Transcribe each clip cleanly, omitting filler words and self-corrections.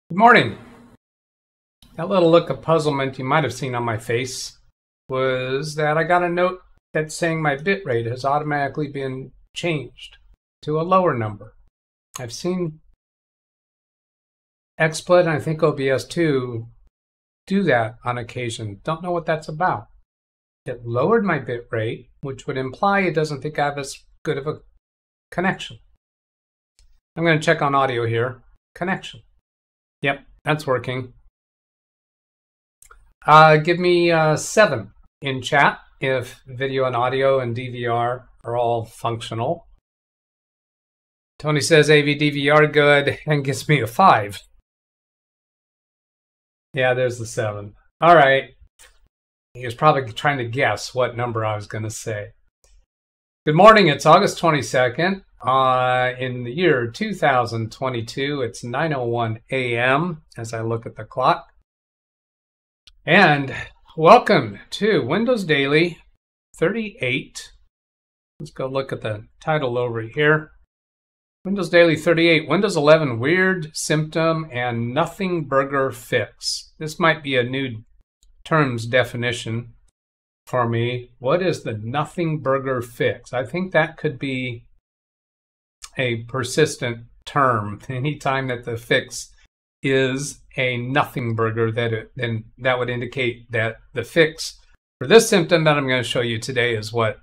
Good morning. That little look of puzzlement you might have seen on my face was that I got a note that's saying my bit rate has automatically been changed to a lower number. I've seen XSplit and I think OBS too do that on occasion. Don't know what that's about. It lowered my bit rate, which would imply it doesn't think I have as good of a connection. I'm going to check on audio here. Connection. Yep, that's working. Give me 7 in chat if video and audio and DVR are all functional. Tony says AV DVR good and gives me a 5. Yeah, there's the 7. All right. He was probably trying to guess what number I was going to say. Good morning. It's August 22nd. In the year 2022, it's 9:01 a.m. as I look at the clock. And welcome to Windows Daily 38. Let's go look at the title over here. Windows Daily 38, Windows 11 Weird Symptom and Nothing Burger Fix. This might be a new terms definition for me. What is the Nothing Burger Fix? I think that could be a persistent term. Anytime that the fix is a nothing burger, then that would indicate that the fix for this symptom that I'm going to show you today is what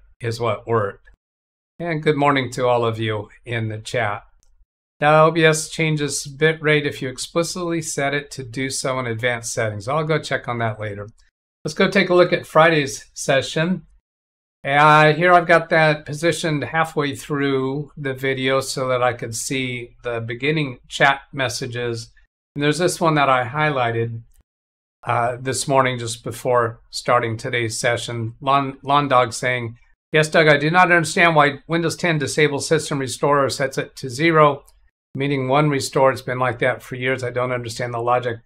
worked. And good morning to all of you in the chat. Now OBS changes bit rate if you explicitly set it to do so in advanced settings. I'll go check on that later. Let's go take a look at Friday's session. Here I've got that positioned halfway through the video so that I could see the beginning chat messages. And there's this one that I highlighted this morning just before starting today's session. Lawn Dog saying, yes, Doug, I do not understand why Windows 10 disables System Restore or sets it to 0, meaning one restore. It's been like that for years. I don't understand the logic.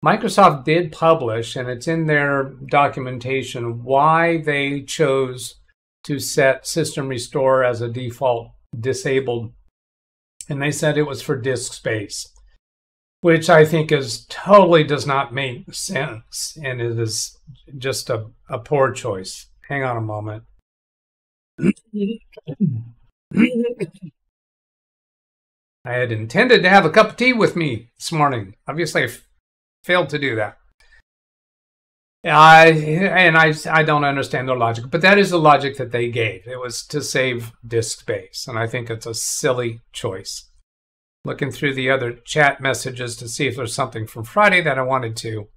Microsoft did publish, and it's in their documentation, why they chose to set System Restore as a default disabled. And they said it was for disk space, which I think totally does not make sense. And it is just a poor choice. Hang on a moment. I had intended to have a cup of tea with me this morning. Obviously, I failed to do that. I don't understand their logic, but that is the logic that they gave. It was to save disk space, and I think it's a silly choice. Looking through the other chat messages to see if there's something from Friday that I wanted to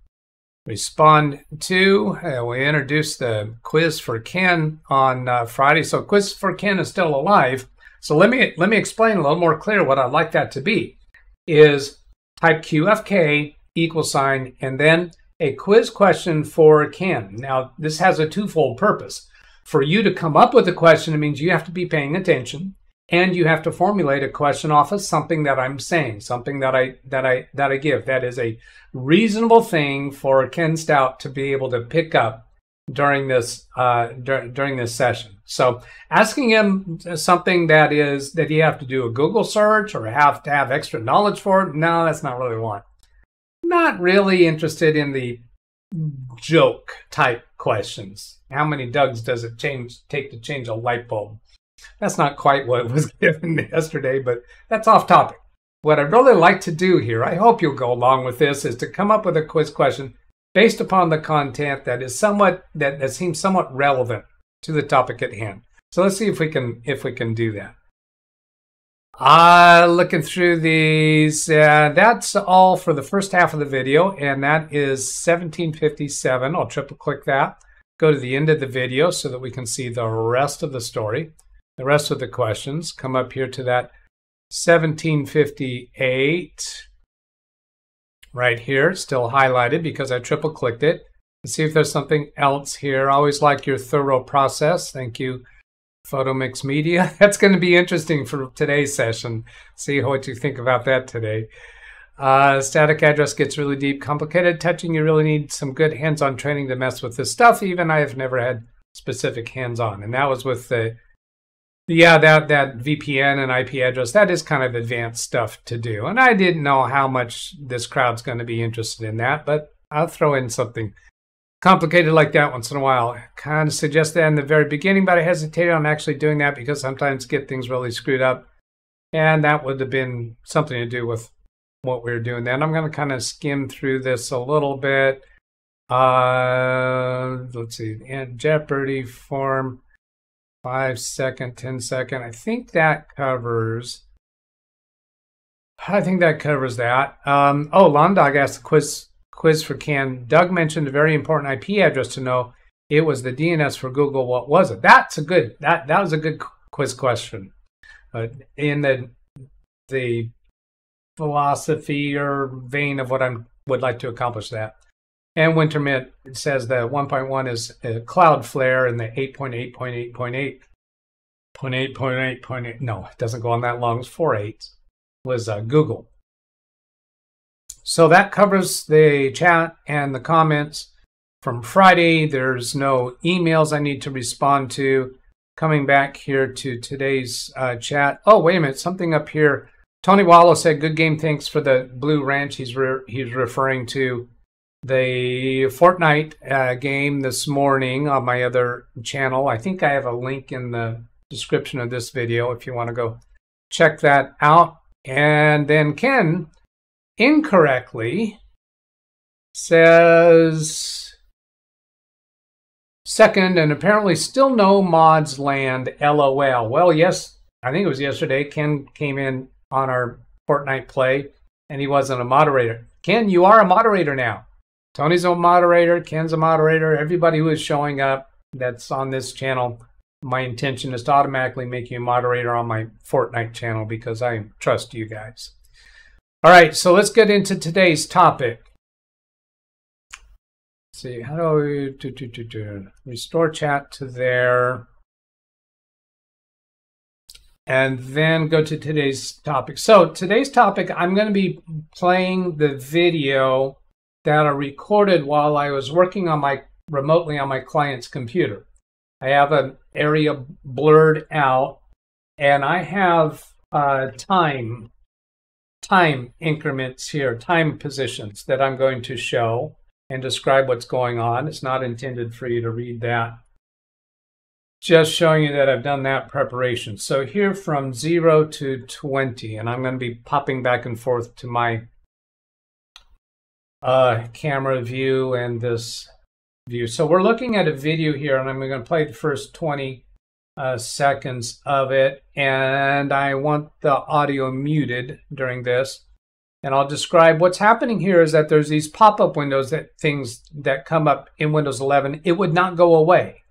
respond to. We introduced the quiz for Ken on Friday, so quiz for Ken is still alive. So let me explain a little more clear what I'd like that to be. Is type QFK =, and then a quiz question for Ken. Now, this has a twofold purpose. For you to come up with a question, it means you have to be paying attention, and you have to formulate a question off of something that I'm saying, something that I give. That is a reasonable thing for Ken Stout to be able to pick up during this during this session. So, asking him something that you have to do a Google search or have to have extra knowledge for, no, that's not really what. Not really interested in the joke type questions. How many Dougs does it take to change a light bulb? That's not quite what was given yesterday, but that's off topic. What I'd really like to do here, I hope you'll go along with this, is to come up with a quiz question based upon the content that is that seems somewhat relevant to the topic at hand. So let's see if we can do that. Looking through these, that's all for the first half of the video, and that is 1757. I'll triple click that, go to the end of the video so that we can see the rest of the story, the rest of the questions. Come up here to that 1758 right here, still highlighted because I triple clicked it. Let's see if there's something else here. I always like your thorough process. Thank you, Photomix Media. That's going to be interesting for today's session. See what you think about that today. Static address gets really deep, complicated. Touching, you really need some good hands-on training to mess with this stuff. Even I have never had specific hands-on. And that was with the Yeah, that VPN and IP address, that is kind of advanced stuff to do. And I didn't know how much this crowd's going to be interested in that, but I'll throw in something complicated like that once in a while. I kind of suggest that in the very beginning, but I hesitated on actually doing that because sometimes get things really screwed up. And that would have been something to do with what we were doing then. I'm going to kind of skim through this a little bit. Let's see, and Jeopardy form. 5 second, 10 second. I think that covers that. Oh, Londog asked the quiz for Ken. Doug mentioned a very important IP address to know. It was the DNS for Google. What was it? That's a good, that was a good quiz question. In the philosophy or vein of what I would like to accomplish that. And Wintermint says that 1.1 is Cloudflare, and the 8.8.8.8, no, it doesn't go on that long, it's 4 8s, was Google. So that covers the chat and the comments from Friday. There's no emails I need to respond to. Coming back here to today's chat. Oh, wait a minute, something up here. Tony Wallow said, good game, thanks for the Blue Ranch. He's referring to the Fortnite game this morning on my other channel. I think I have a link in the description of this video if you want to go check that out. And then Ken incorrectly says second, and apparently still no mods land, LOL. Well, yes, I think it was yesterday. Ken came in on our Fortnite play and he wasn't a moderator. Ken, you are a moderator now. Tony's a moderator, Ken's a moderator. Everybody who is showing up that's on this channel, my intention is to automatically make you a moderator on my Fortnite channel because I trust you guys. All right, so let's get into today's topic. Let's see, how do we restore chat to there? And then go to today's topic. So today's topic, I'm going to be playing the video that I recorded while I was working on remotely on my client's computer. I have an area blurred out, and I have time increments here, time positions that I'm going to show and describe what's going on. It's not intended for you to read that. Just showing you that I've done that preparation. So here from 0 to 20, and I'm going to be popping back and forth to my camera view and this view. So we're looking at a video here, and I'm going to play the first 20 seconds of it, and I want the audio muted during this. And I'll describe what's happening here is that there's these pop-up windows, things that come up in Windows 11. It would not go away.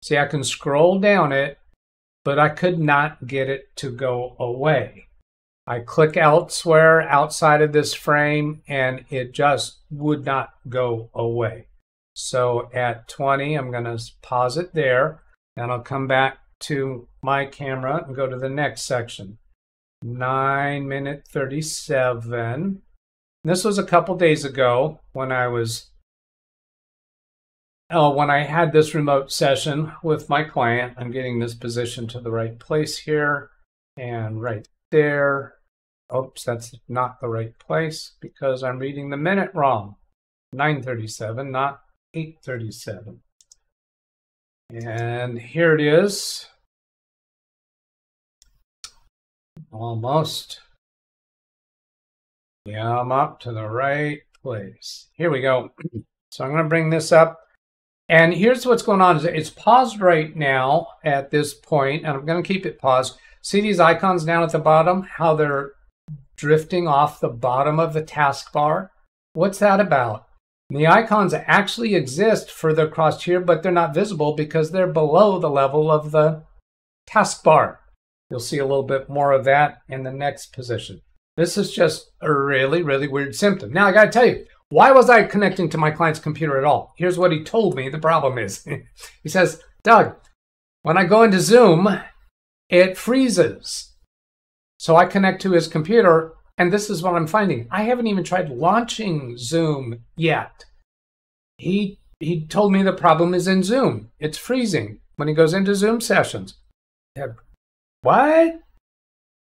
See, I can scroll down it, but I could not get it to go away. I click elsewhere outside of this frame, and it just would not go away. So at 20, I'm going to pause it there, and I'll come back to my camera and go to the next section. 9:37. This was a couple days ago when I had this remote session with my client. I'm getting this position to the right place here and right there. Oops, that's not the right place because I'm reading the minute wrong. 9:37, not 8:37. And here it is. Almost. Yeah, I'm up to the right place. Here we go. So I'm going to bring this up. And here's what's going on. It's paused right now at this point, and I'm going to keep it paused. See these icons down at the bottom? How they're drifting off the bottom of the taskbar? What's that about? And the icons actually exist further across here, but they're not visible because they're below the level of the taskbar. You'll see a little bit more of that in the next position. This is just a really, really weird symptom. Now, I got to tell you, why was I connecting to my client's computer at all? Here's what he told me the problem is. He says, Doug, when I go into Zoom, it freezes. So I connect to his computer, and this is what I'm finding. I haven't even tried launching Zoom yet. He told me the problem is in Zoom. It's freezing when he goes into Zoom sessions. What?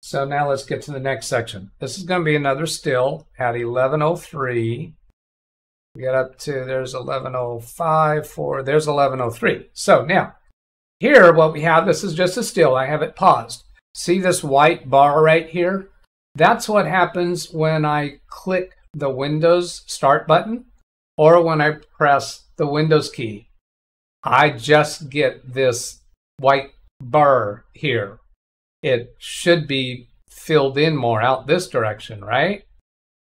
So now let's get to the next section. This is going to be another still at 11:03. We get up to, there's 11:05, there's 11:03. So now, here what we have, this is just a still. I have it paused. See this white bar right here? That's what happens when I click the Windows Start button or when I press the Windows key. I just get this white bar here. It should be filled in more out this direction, right?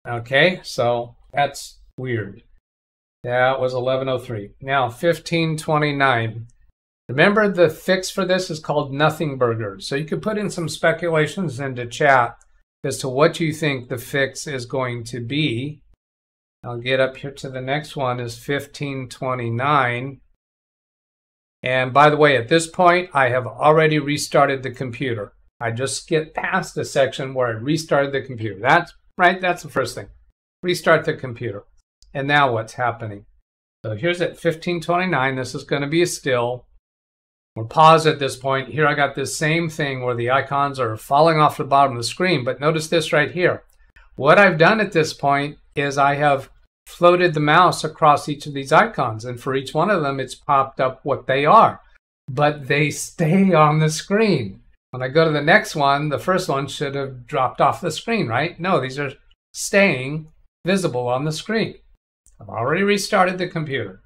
Okay, so that's weird. That was 11:03. Now 15:29. Remember, the fix for this is called nothing burger. So you could put in some speculations into chat as to what you think the fix is going to be. I'll get up here to the next one is 15:29. And by the way, at this point, I have already restarted the computer. I just skipped past the section where I restarted the computer. That's right, that's the first thing. Restart the computer. And now what's happening? So here's at 15:29. This is going to be a still. We'll pause at this point. Here I got this same thing where the icons are falling off the bottom of the screen. But notice this right here. What I've done at this point is I have floated the mouse across each of these icons. And for each one of them, it's popped up what they are. But they stay on the screen. When I go to the next one, the first one should have dropped off the screen, right? No, these are staying visible on the screen. I've already restarted the computer.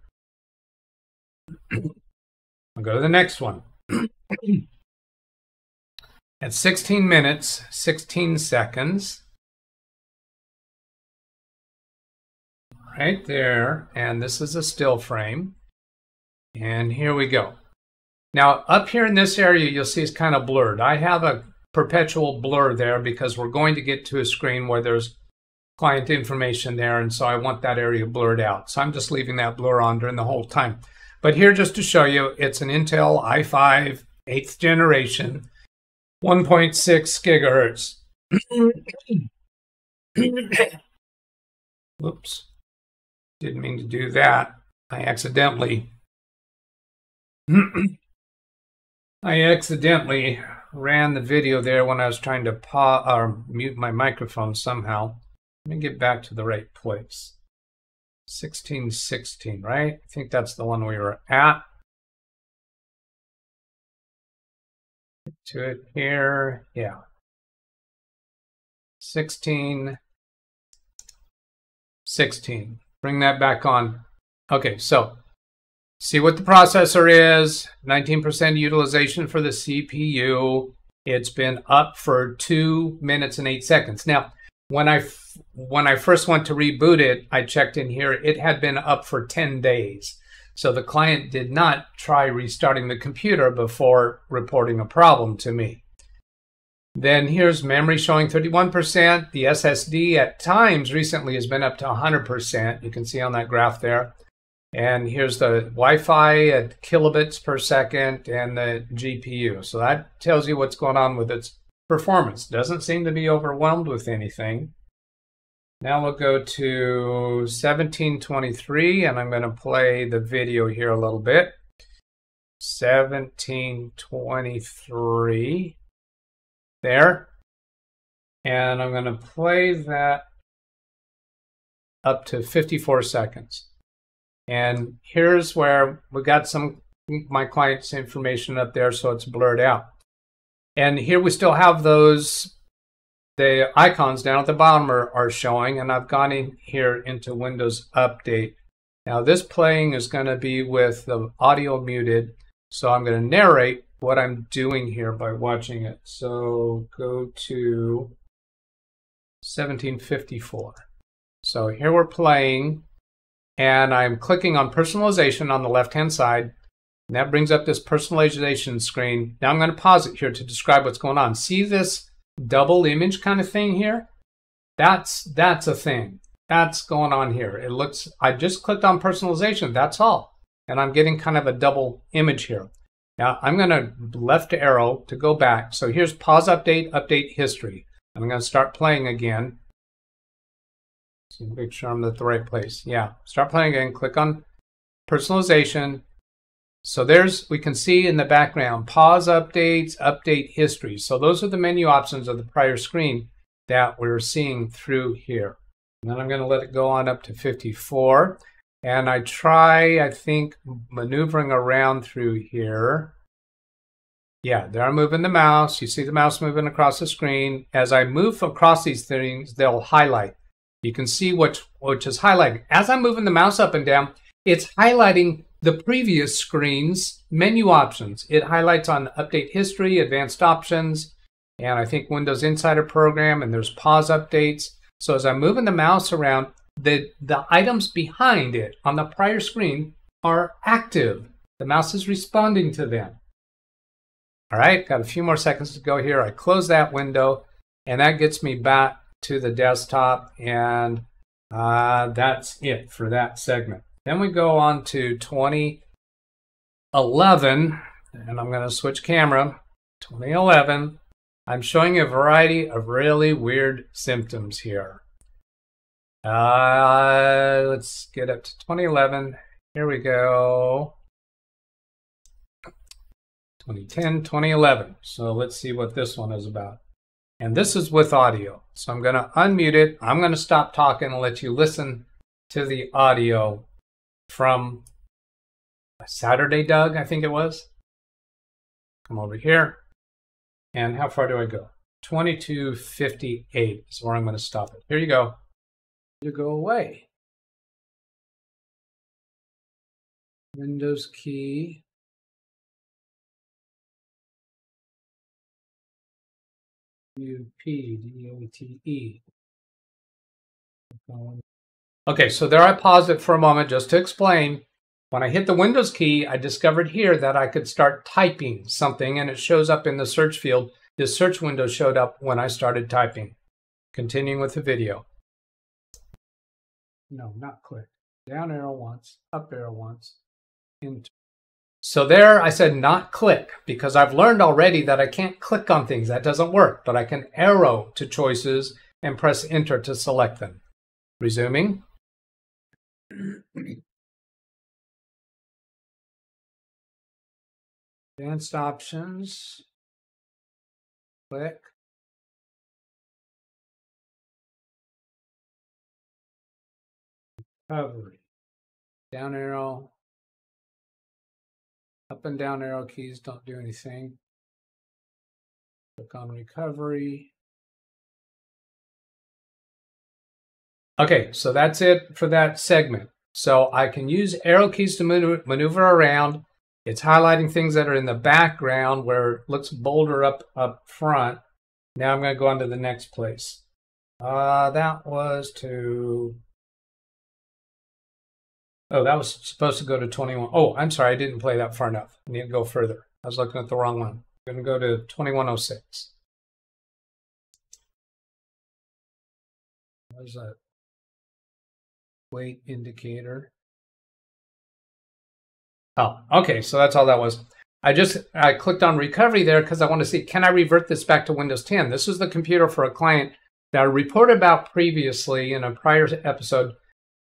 I'll go to the next one. At 16 minutes, 16 seconds. Right there. And this is a still frame. And here we go. Now, up here in this area, you'll see it's kind of blurred. I have a perpetual blur there because we're going to get to a screen where there's client information there, and so I want that area blurred out. So I'm just leaving that blur on during the whole time. But here, just to show you, it's an Intel i5 8th generation, 1.6 gigahertz. Whoops. Didn't mean to do that. I accidentally ran the video there when I was trying to pause or mute my microphone somehow. Let me get back to the right place. 1616, right? I think that's the one we were at. Get to it here. Yeah. 16. Bring that back on. Okay, so see what the processor is. 19% utilization for the CPU. It's been up for 2 minutes and 8 seconds. Now, when I first went to reboot it, I checked in here. It had been up for 10 days. So the client did not try restarting the computer before reporting a problem to me. Then here's memory showing 31%. The SSD at times recently has been up to 100%. You can see on that graph there. And here's the Wi-Fi at kilobits per second and the GPU. So that tells you what's going on with its performance. Doesn't seem to be overwhelmed with anything. Now we'll go to 1723, and I'm going to play the video here a little bit. 1723. There. And I'm going to play that up to 54 seconds. And here's where we got some my client's information up there, so it's blurred out. And here we still have those, the icons down at the bottom are showing, and I've gone in here into Windows Update. Now this playing is going to be with the audio muted, so I'm going to narrate what I'm doing here by watching it. So go to 1754. So here we're playing, and I'm clicking on personalization on the left-hand side. And that brings up this personalization screen. Now I'm going to pause it here to describe what's going on. See this double image kind of thing here? That's a thing. That's going on here. It looks, I just clicked on personalization, that's all. And I'm getting kind of a double image here. Now I'm going to left arrow to go back. So here's pause update, update history. I'm going to start playing again. So make sure I'm at the right place. Yeah, start playing again. Click on personalization. So we can see in the background, pause updates, update history. So those are the menu options of the prior screen that we're seeing through here. And then I'm going to let it go on up to 54. And I think, maneuvering around through here. Yeah, there I'm moving the mouse. You see the mouse moving across the screen. As I move across these things, they'll highlight. You can see which is highlighting. As I'm moving the mouse up and down, it's highlighting the previous screen's menu options. It highlights on update history, advanced options, and I think Windows Insider Program, and there's pause updates. So as I'm moving the mouse around, the items behind it on the prior screen are active. The mouse is responding to them. All right, got a few more seconds to go here. I close that window, and that gets me back to the desktop, and that's it for that segment. Then we go on to 2011, and I'm going to switch camera. 2011, I'm showing you a variety of really weird symptoms here. Let's get up to 2011. Here we go. 2010, 2011. So let's see what this one is about. And this is with audio. So I'm going to unmute it. I'm going to stop talking and let you listen to the audio from Saturday, Doug, I think it was. Come over here. And how far do I go? 2258 is where I'm going to stop it. Here you go. You go away. Windows key. U-P-D-O-T-E. Okay, so there I paused it for a moment just to explain. When I hit the Windows key, I discovered here that I could start typing something, and it shows up in the search field. This search window showed up when I started typing. Continuing with the video. No, not click. Down arrow once, up arrow once, enter. So there I said not click, because I've learned already that I can't click on things. That doesn't work, but I can arrow to choices and press enter to select them. Resuming. Advanced options. Click. Recovery. Down arrow. Up and down arrow keys don't do anything. Click on recovery. Okay, so that's it for that segment. So I can use arrow keys to maneuver around. It's highlighting things that are in the background where it looks bolder up front. Now I'm going to go on to the next place. That was to... Oh, that was supposed to go to 21. Oh, I'm sorry, I didn't play that far enough. I need to go further. I was looking at the wrong one. I'm going to go to 2106. There's a wait indicator. Oh, okay, so that's all that was. I clicked on recovery there because I want to see, can I revert this back to Windows 10? This is the computer for a client that I reported about previously in a prior episode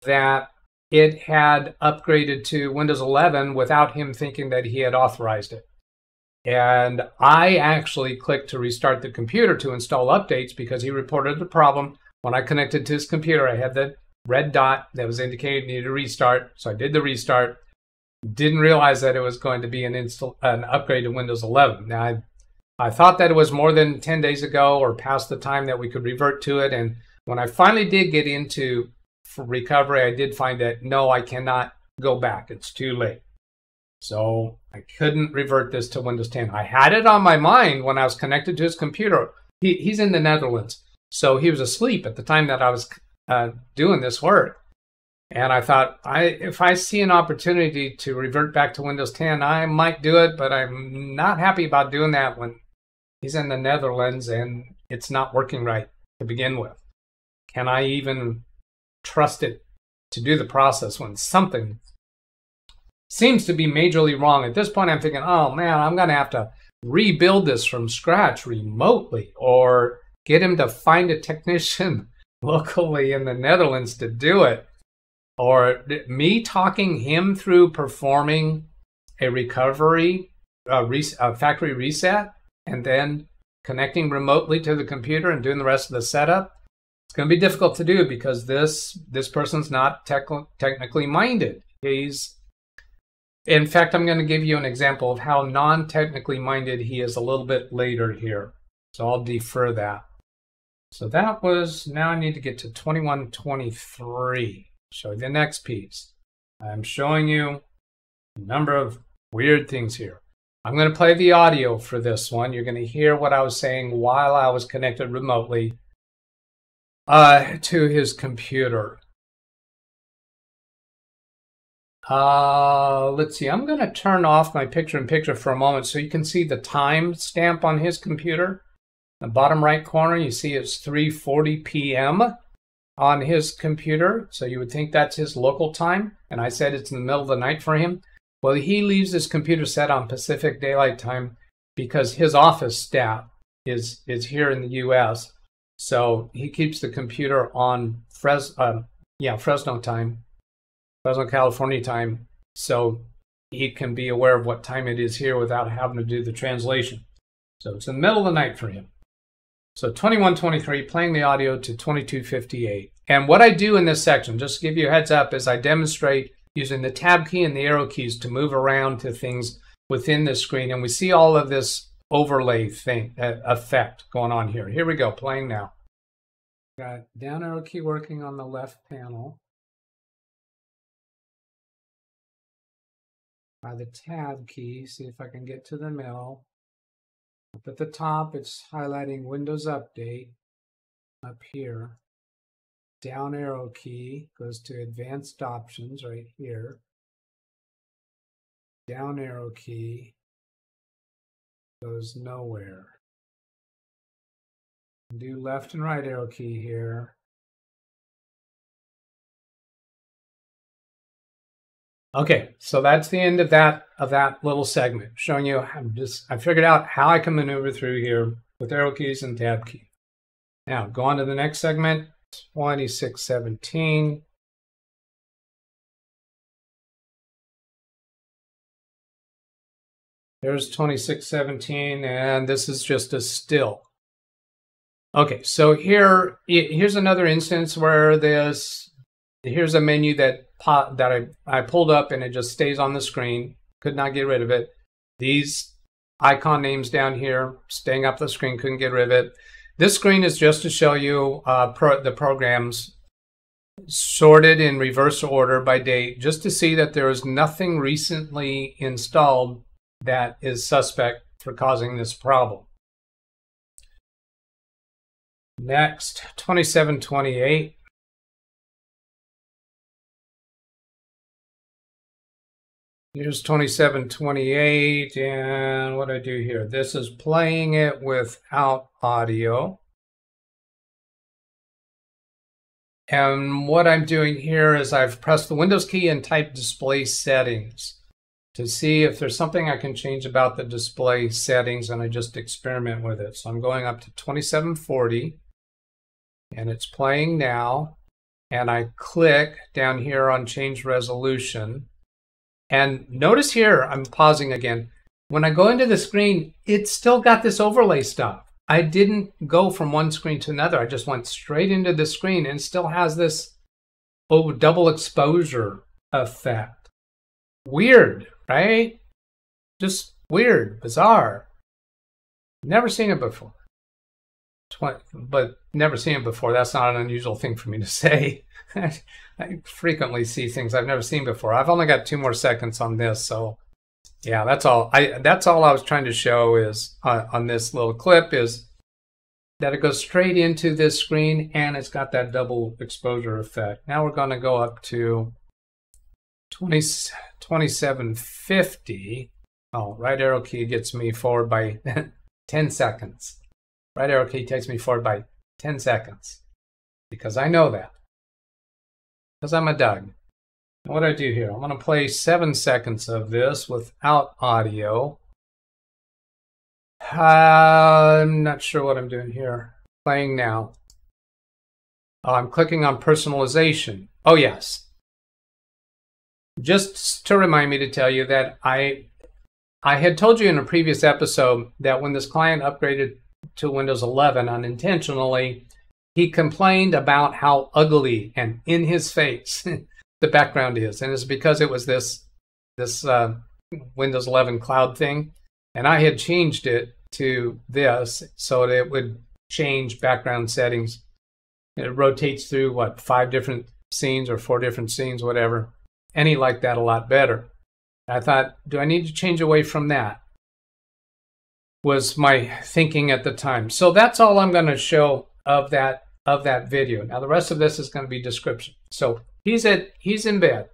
that it had upgraded to Windows 11 without him thinking that he had authorized it. And I actually clicked to restart the computer to install updates because he reported the problem. When I connected to his computer, I had the red dot that was indicating needed a restart. So I did the restart. Didn't realize that it was going to be an upgrade to Windows 11. Now, I thought that it was more than 10 days ago or past the time that we could revert to it. And when I finally did get into recovery, I did find that, no, I cannot go back. It's too late. So I couldn't revert this to Windows 10. I had it on my mind when I was connected to his computer. He's in the Netherlands. So he was asleep at the time that I was doing this work. And I thought, if I see an opportunity to revert back to Windows 10, I might do it, but I'm not happy about doing that when he's in the Netherlands and it's not working right to begin with. Can I even trust it to do the process when something seems to be majorly wrong? At this point, I'm thinking, oh man, I'm going to have to rebuild this from scratch remotely or get him to find a technician locally in the Netherlands to do it. Or me talking him through performing a recovery, a factory reset, and then connecting remotely to the computer and doing the rest of the setup, it's going to be difficult to do because this person's not technically minded. In fact, I'm going to give you an example of how non-technically minded he is a little bit later here. So I'll defer that. So that was, now I need to get to 2123. Show you the next piece. I'm showing you a number of weird things here. I'm going to play the audio for this one. You're going to hear what I was saying while I was connected remotely to his computer. Let's see. I'm going to turn off my picture-in-picture for a moment so you can see the time stamp on his computer. In the bottom right corner, you see it's 3:40 p.m. on his computer. So you would think that's his local time. And I said it's in the middle of the night for him. Well, he leaves his computer set on Pacific Daylight Time because his office staff is here in the U.S. So he keeps the computer on Fresno time, Fresno, California time, so he can be aware of what time it is here without having to do the translation. So it's in the middle of the night for him. So 2123, playing the audio to 2258. And what I do in this section, just to give you a heads up, is I demonstrate using the tab key and the arrow keys to move around to things within the screen. And we see all of this overlay thing, effect going on here. Here we go, playing now. Got down arrow key working on the left panel. By the tab key, see if I can get to the middle. Up at the top, it's highlighting Windows Update up here. Down arrow key goes to advanced options right here. Down arrow key goes nowhere. Do left and right arrow key here. Okay, so that's the end of that little segment, showing you I figured out how I can maneuver through here with arrow keys and tab key. Now go on to the next segment, 2617. There's 2617, and this is just a still. Okay, so here's another instance where here's a menu that I pulled up and it just stays on the screen. Could not get rid of it. These icon names down here, staying up the screen, couldn't get rid of it. This screen is just to show you the programs sorted in reverse order by date, just to see that there is nothing recently installed that is suspect for causing this problem. Next, 2728. Here's 2728, and what do I do here? This is playing it without audio. And what I'm doing here is I've pressed the Windows key and typed display settings to see if there's something I can change about the display settings, and I just experiment with it. So I'm going up to 2740, and it's playing now, and I click down here on change resolution. And notice here, I'm pausing again. When I go into the screen, it's still got this overlay stuff. I didn't go from one screen to another. I just went straight into the screen and still has this double exposure effect. Weird, right? Just weird, bizarre. Never seen it before. But never seen it before. That's not an unusual thing for me to say. I frequently see things I've never seen before. I've only got 2 more seconds on this, so yeah, that's all. That's all I was trying to show is on this little clip is that it goes straight into this screen and it's got that double exposure effect. Now we're going to go up to 2750. Oh, right arrow key gets me forward by 10 seconds. Right arrow key takes me forward by 10 seconds because I know that. Because I'm a Doug. What do I do here? I'm going to play 7 seconds of this without audio. I'm not sure what I'm doing here. Playing now. Oh, I'm clicking on personalization. Oh, yes. just to remind me to tell you that I had told you in a previous episode that when this client upgraded to Windows 11 unintentionally, he complained about how ugly and in his face the background is. And it's because it was this Windows 11 cloud thing. And I had changed it to this so that it would change background settings. It rotates through, what, 5 different scenes or 4 different scenes, whatever. And he liked that a lot better. I thought, do I need to change away from that? Was my thinking at the time. So that's all I'm going to show of that video. Now the rest of this is going to be description. So he's in bed.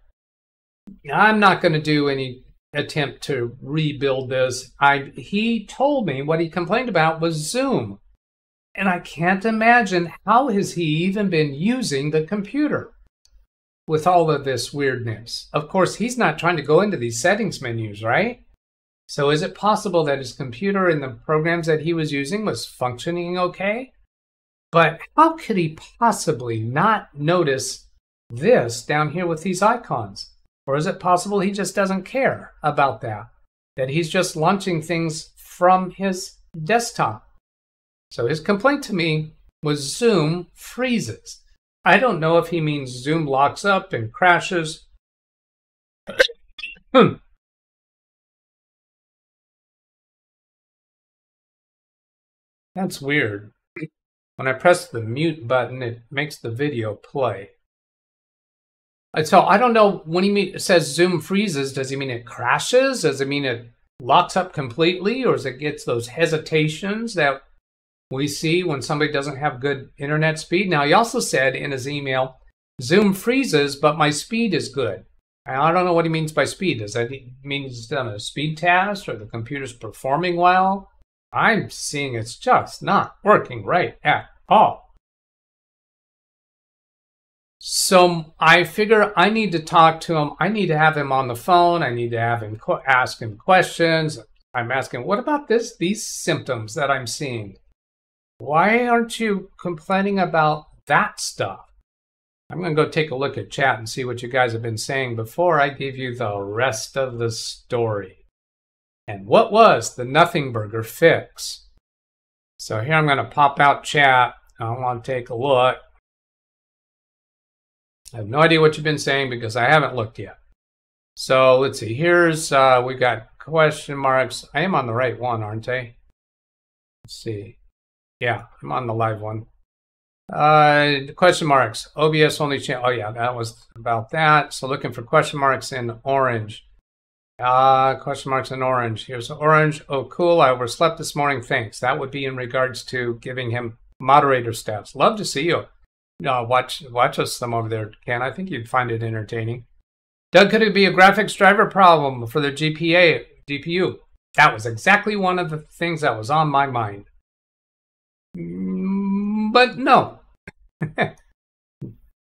I'm not going to do any attempt to rebuild this. He told me what he complained about was Zoom. And I can't imagine how has he even been using the computer with all of this weirdness. Of course, he's not trying to go into these settings menus, right? So is it possible that his computer and the programs that he was using was functioning okay? But how could he possibly not notice this down here with these icons? Or is it possible he just doesn't care about that? That he's just launching things from his desktop? So his complaint to me was Zoom freezes. I don't know if he means Zoom locks up and crashes. That's weird. When I press the mute button, it makes the video play. And so I don't know, when it says Zoom freezes, does he mean it crashes? Does it mean it locks up completely? Or does it get those hesitations that we see when somebody doesn't have good internet speed? Now, he also said in his email, Zoom freezes, but my speed is good. I don't know what he means by speed. Does that mean he's done a speed test or the computer's performing well? I'm seeing it's just not working right at all. So I figure I need to talk to him. I need to have him on the phone. I need to have him ask him questions. I'm asking, what about these symptoms that I'm seeing? Why aren't you complaining about that stuff? I'm going to go take a look at chat and see what you guys have been saying before I give you the rest of the story. And what was the Nothing Burger fix? So here I'm going to pop out chat. I want to take a look. I have no idea what you've been saying because I haven't looked yet. So let's see. Here's, we got question marks. I am on the right one, aren't I? Let's see. Yeah, I'm on the live one. Question marks. OBS only channel. Oh yeah, that was about that. So looking for question marks in orange. Question marks in orange. Here's orange. Oh, cool. I overslept this morning. Thanks. That would be in regards to giving him moderator status. Love to see you. Watch us some over there, Ken. I think you'd find it entertaining. Doug, could it be a graphics driver problem for the GPU? That was exactly one of the things that was on my mind. But no.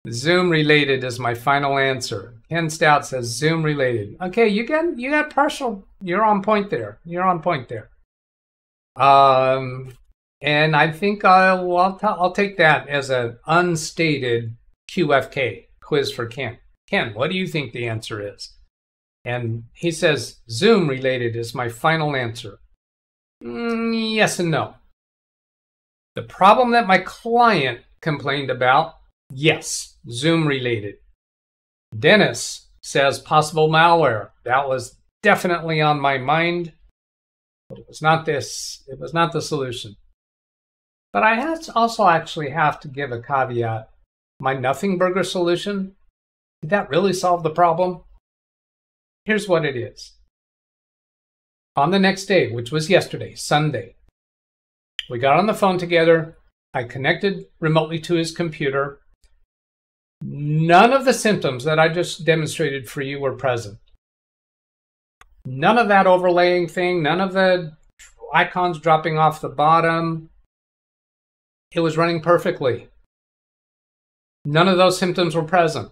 Zoom related is my final answer. Ken Stout says Zoom related. Okay, you got partial. You're on point there. You're on point there. And I think I'll take that as an unstated QFK, quiz for Ken. Ken, what do you think the answer is? And he says Zoom related is my final answer. Yes and no. The problem that my client complained about, yes, Zoom related. Dennis says possible malware. That was definitely on my mind, but it was not this. It was not the solution. But I also actually have to give a caveat. My Nothing Burger solution, did that really solve the problem? Here's what it is. On the next day, which was yesterday, Sunday, we got on the phone together. I connected remotely to his computer. None of the symptoms that I just demonstrated for you were present. None of that overlaying thing, none of the icons dropping off the bottom. It was running perfectly. None of those symptoms were present.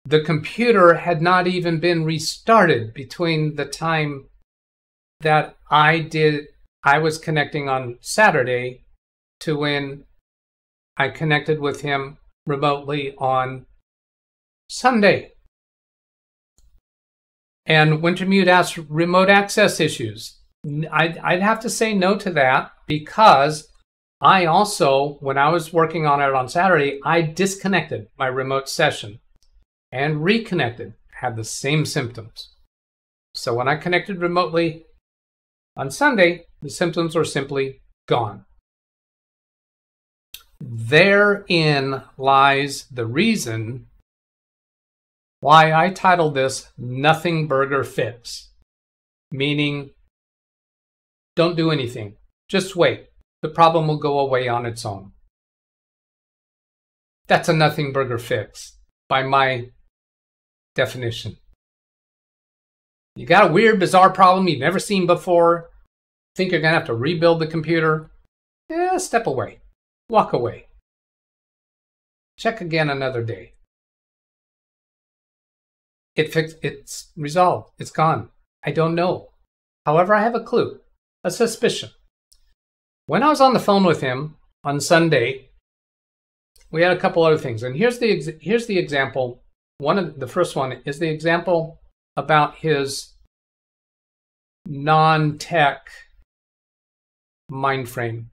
The computer had not even been restarted between the time that I was connecting on Saturday to when I connected with him remotely on Sunday. And Wintermute asks remote access issues. I'd have to say no to that, because I also, when I was working on it on Saturday, I disconnected my remote session and reconnected, had the same symptoms. So when I connected remotely on Sunday, the symptoms were simply gone. Therein lies the reason why I titled this Nothing Burger Fix, meaning don't do anything, just wait. The problem will go away on its own. That's a nothing burger fix by my definition. You got a weird, bizarre problem you've never seen before, think you're going to have to rebuild the computer? Step away. Walk away. Check again another day. It's resolved. It's gone. I don't know. However, I have a clue, a suspicion. When I was on the phone with him on Sunday, we had a couple other things. And here's the example. The first one is the example about his non-tech mind frame.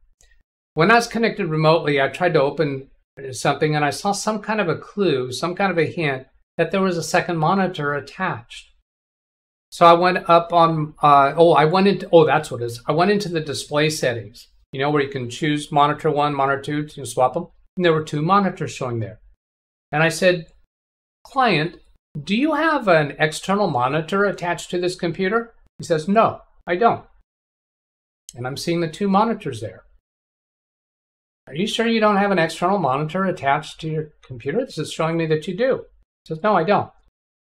When I was connected remotely, I tried to open something and I saw some kind of a clue, some kind of a hint that there was a second monitor attached. So I went up on, that's what it is. I went into the display settings, you know, where you can choose monitor 1, monitor 2 to swap them. And there were 2 monitors showing there. And I said, client, do you have an external monitor attached to this computer? He says, no, I don't. And I'm seeing the 2 monitors there. Are you sure you don't have an external monitor attached to your computer? This is showing me that you do. He says, no, I don't.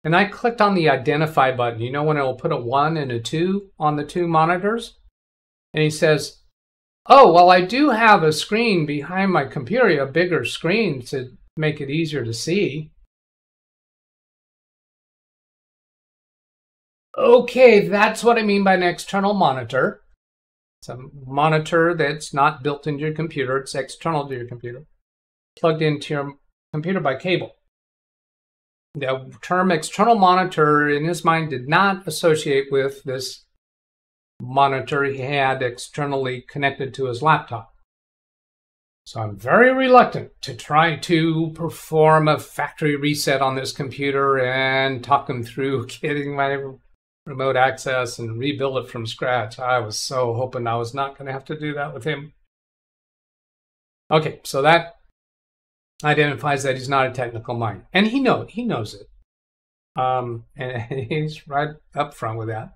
And I clicked on the identify button. You know when it will put a 1 and a 2 on the 2 monitors? And he says, oh, well, I do have a screen behind my computer, a bigger screen to make it easier to see. Okay, that's what I mean by an external monitor. It's a monitor that's not built into your computer. It's external to your computer, plugged into your computer by cable. The term external monitor in his mind did not associate with this monitor he had externally connected to his laptop. So I'm very reluctant to try to perform a factory reset on this computer and talk him through getting my remote access and rebuild it from scratch. I was so hoping I was not going to have to do that with him. Okay, so that identifies that he's not a technical mind. And he knows it. And he's right up front with that.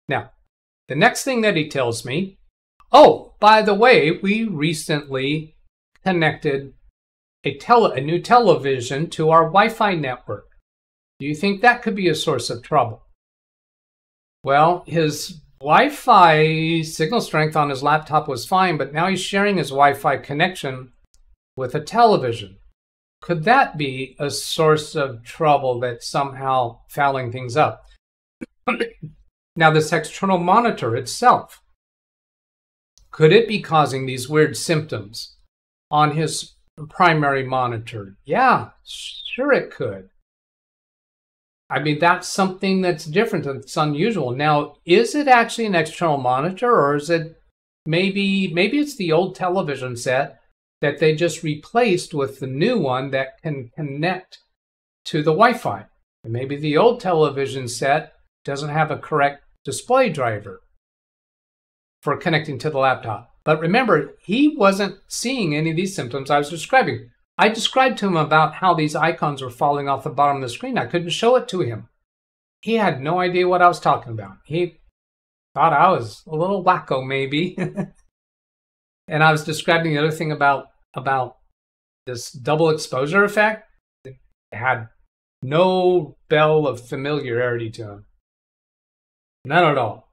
Now, the next thing that he tells me, oh, by the way, we recently connected a new television to our Wi-Fi network. Do you think that could be a source of trouble? Well, his Wi-Fi signal strength on his laptop was fine, but now he's sharing his Wi-Fi connection with a television. Could that be a source of trouble that's somehow fouling things up? Now, this external monitor itself, could it be causing these weird symptoms on his primary monitor? Yeah, sure it could. I mean, that's something that's different, that's unusual. Now, is it actually an external monitor, or is it maybe it's the old television set that they just replaced with the new one that can connect to the Wi-Fi? And maybe the old television set doesn't have a correct display driver for connecting to the laptop. But remember, he wasn't seeing any of these symptoms I was describing. I described to him about how these icons were falling off the bottom of the screen. I couldn't show it to him. He had no idea what I was talking about. He thought I was a little wacko, maybe. And I was describing the other thing about this double exposure effect. It had no bell of familiarity to him. None at all.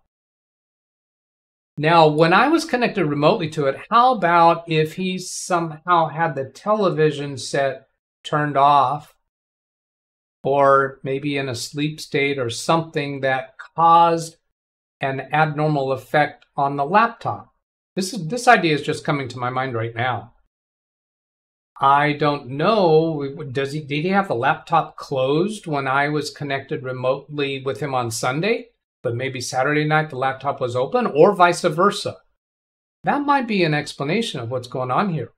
Now, when I was connected remotely to it, how about if he somehow had the television set turned off, or maybe in a sleep state or something that caused an abnormal effect on the laptop? This idea is just coming to my mind right now. I don't know. Did he have the laptop closed when I was connected remotely with him on Sunday, but maybe Saturday night the laptop was open, or vice versa? That might be an explanation of what's going on here.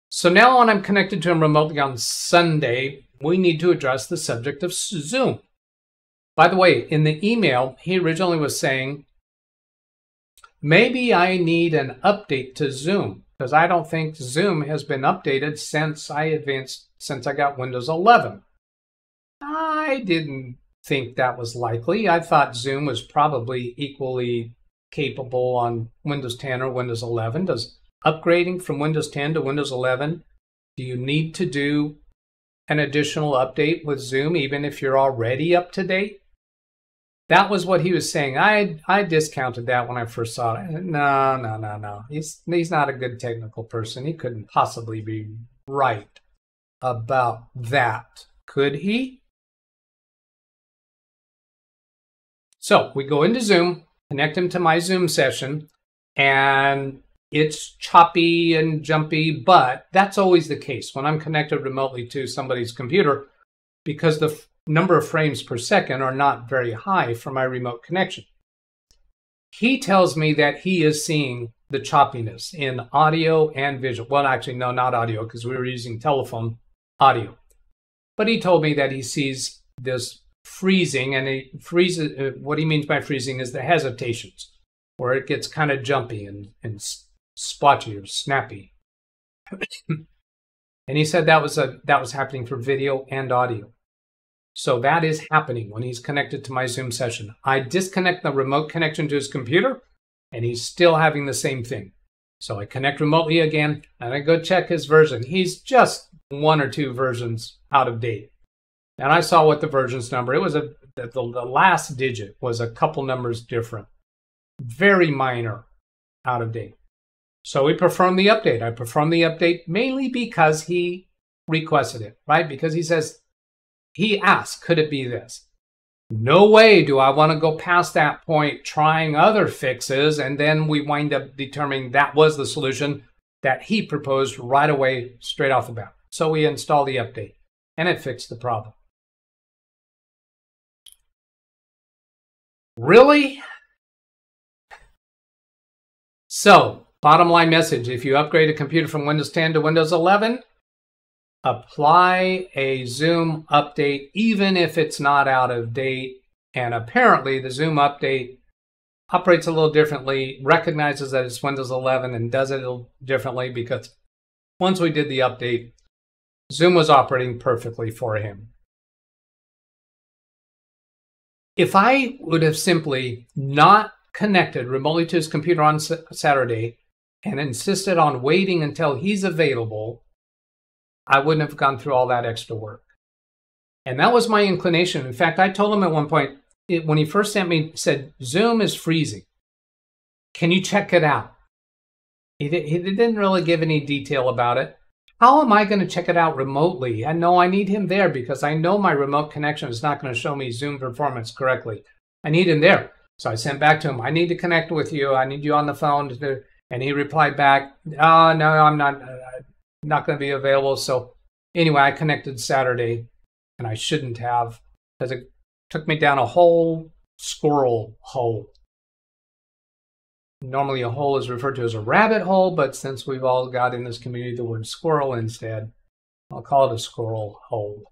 So now when I'm connected to him remotely on Sunday, we need to address the subject of Zoom. By the way, in the email, he originally was saying, maybe I need an update to Zoom, because I don't think Zoom has been updated since I got Windows 11. I didn't think that was likely. I thought Zoom was probably equally capable on Windows 10 or Windows 11. Does upgrading from Windows 10 to Windows 11, do you need to do an additional update with Zoom even if you're already up to date? That was what he was saying. I discounted that when I first saw it. No. He's not a good technical person. He couldn't possibly be right about that, could he? So we go into Zoom, connect him to my Zoom session, and it's choppy and jumpy, but that's always the case when I'm connected remotely to somebody's computer, because the number of frames per second are not very high for my remote connection. He tells me that he is seeing the choppiness in audio and visual. Well, actually, no, not audio, because we were using telephone audio. But he told me that he sees this freezing, and he freezes. What he means by freezing is the hesitations, where it gets kind of jumpy and splotchy or snappy. And he said that was happening for video and audio. So that is happening when he's connected to my Zoom session. I disconnect the remote connection to his computer, and he's still having the same thing. So I connect remotely again, and I go check his version. He's just 1 or 2 versions out of date. And I saw what the versions number. It was the last digit was a couple numbers different. Very minor, out of date. So we performed the update. I performed the update mainly because he requested it, right? Because he says, he asked, could it be this? No way do I want to go past that point trying other fixes, and then we wind up determining that was the solution that he proposed right away, straight off the bat. So we installed the update, and it fixed the problem. Really? So, bottom line message, if you upgrade a computer from Windows 10 to Windows 11, apply a Zoom update even if it's not out of date. And apparently the Zoom update operates a little differently, recognizes that it's Windows 11 and does it a little differently, because once we did the update, Zoom was operating perfectly for him. If I would have simply not connected remotely to his computer on Saturday and insisted on waiting until he's available, I wouldn't have gone through all that extra work. And that was my inclination. In fact, I told him at one point, when he first sent me, said, Zoom is freezing. Can you check it out? He didn't really give any detail about it. How am I going to check it out remotely? And no, I need him there because I know my remote connection is not going to show me Zoom performance correctly. I need him there. So I sent back to him, I need to connect with you. I need you on the phone. And he replied back, oh, no, I'm not going to be available. So anyway, I connected Saturday, and I shouldn't have, because it took me down a whole squirrel hole. Normally a hole is referred to as a rabbit hole, but since we've all got in this community the word squirrel instead, I'll call it a squirrel hole.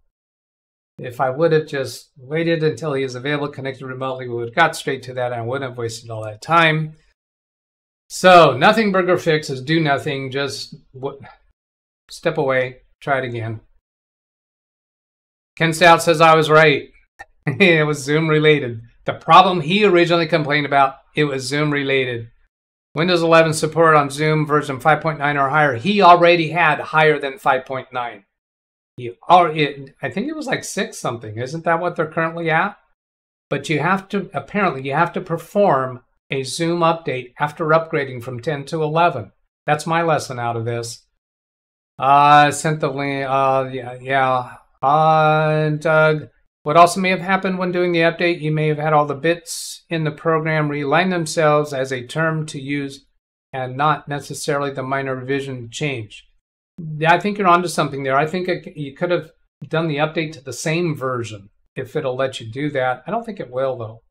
If I would have just waited until he is available, connected remotely, we would have got straight to that, and I wouldn't have wasted all that time. So, nothing burger fixes, do nothing, just step away, try it again. Ken Stout says I was right. It was Zoom related. The problem he originally complained about, it was Zoom related. Windows 11 support on Zoom version 5.9 or higher. He already had higher than 5.9. I think it was like 6 something. Isn't that what they're currently at? But you have to, apparently, you have to perform a Zoom update after upgrading from 10 to 11. That's my lesson out of this. I sent the link. Doug, what also may have happened when doing the update, you may have had all the bits in the program realign themselves as a term to use and not necessarily the minor revision change. Yeah, I think you're onto something there. I think you could have done the update to the same version if it'll let you do that. I don't think it will, though. I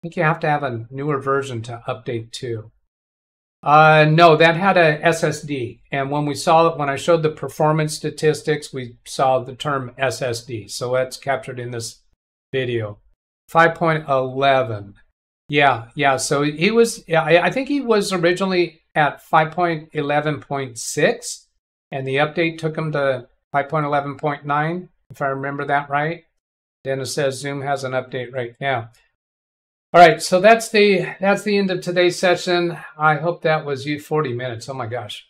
think you have to have a newer version to update to. No, that had a SSD. And when we saw it, when I showed the performance statistics, we saw the term SSD. So that's captured in this video. 5.11. Yeah. So he was, I think he was originally at 5.11.6, and the update took him to 5.11.9, if I remember that right. Then it says Zoom has an update right now. All right, so that's the end of today's session. I hope that was 40 minutes. Oh my gosh.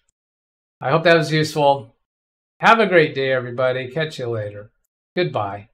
I hope that was useful. Have a great day, everybody. Catch you later. Goodbye.